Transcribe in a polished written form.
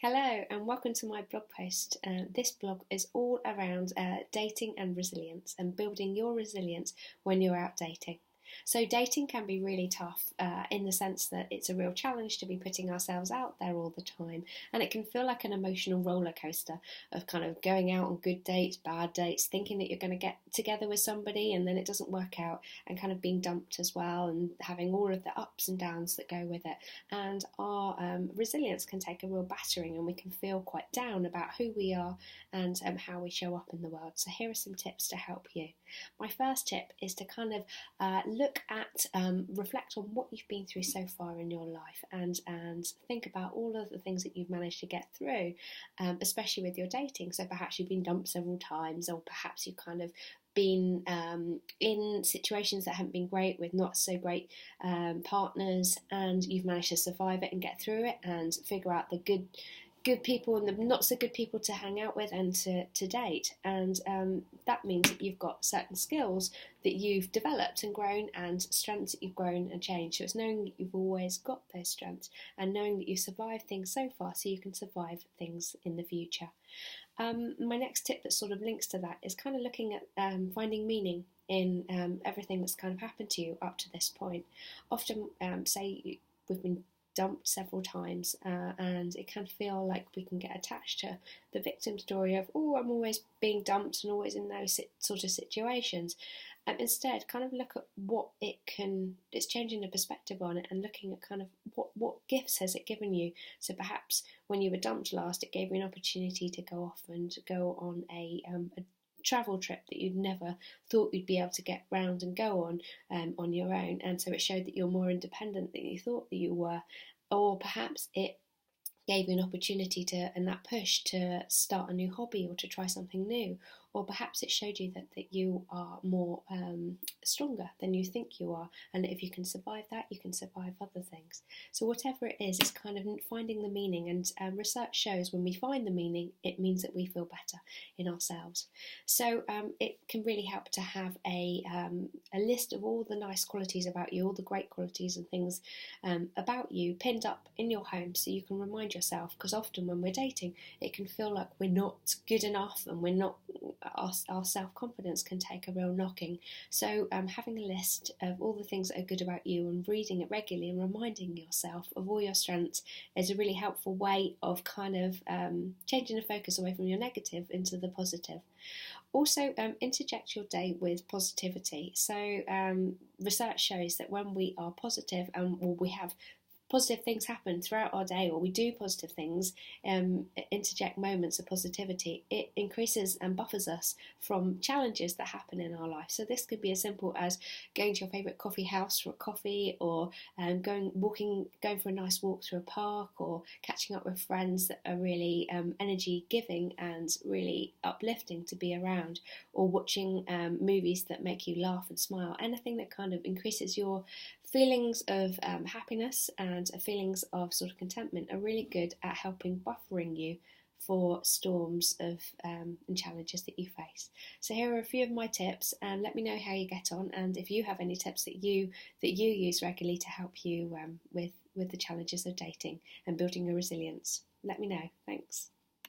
Hello and welcome to my blog post. This blog is all around dating and resilience and building your resilience when you're out dating. So dating can be really tough in the sense that it's a real challenge to be putting ourselves out there all the time, and it can feel like an emotional roller coaster of kind of going out on good dates, bad dates, thinking that you're going to get together with somebody and then it doesn't work out, and kind of being dumped as well, and having all of the ups and downs that go with it. And our resilience can take a real battering, and we can feel quite down about who we are and how we show up in the world. So here are some tips to help you. My first tip is to kind of look at, reflect on what you've been through so far in your life, and think about all of the things that you've managed to get through, especially with your dating. So perhaps you've been dumped several times, or perhaps you've kind of been in situations that haven't been great with not so great partners, and you've managed to survive it and get through it and figure out the good people and the not so good people to hang out with and to date. And that means that you've got certain skills that you've developed and grown, and strengths that you've grown and changed. So it's knowing that you've always got those strengths, and knowing that you've survived things so far so you can survive things in the future. My next tip that sort of links to that is kind of looking at finding meaning in everything that's kind of happened to you up to this point. Often, say we've been dumped several times, and it can feel like we can get attached to the victim story of, oh, I'm always being dumped and always in those sort of situations. Instead, kind of look at what it's changing the perspective on it, and looking at kind of what gifts has it given you. So perhaps when you were dumped last, it gave you an opportunity to go off and go on a travel trip that you'd never thought you'd be able to get round and go on your own, and so it showed that you're more independent than you thought that you were. Or perhaps it gave you an opportunity to, and that push to start a new hobby or to try something new. Or perhaps it showed you that you are more stronger than you think you are, and if you can survive that, you can survive other things. So whatever it is, it's kind of finding the meaning, and research shows when we find the meaning, it means that we feel better in ourselves. So it can really help to have a list of all the nice qualities about you, all the great qualities and things about you pinned up in your home, so you can remind yourself, because often when we're dating, it can feel like we're not good enough, and we're not, our self-confidence can take a real knocking. So having a list of all the things that are good about you and reading it regularly and reminding yourself of all your strengths is a really helpful way of kind of changing the focus away from your negative into the positive. Also, interject your day with positivity. So research shows that when we are positive, and we have positive things happen throughout our day, or we do positive things, interject moments of positivity, it increases and buffers us from challenges that happen in our life. So this could be as simple as going to your favourite coffee house for a coffee, or going for a nice walk through a park, or catching up with friends that are really energy giving and really uplifting to be around, or watching movies that make you laugh and smile. Anything that kind of increases your feelings of happiness and feelings of sort of contentment are really good at helping buffering you for storms of and challenges that you face. So here are a few of my tips, and let me know how you get on, and if you have any tips that you use regularly to help you with the challenges of dating and building your resilience, let me know. Thanks.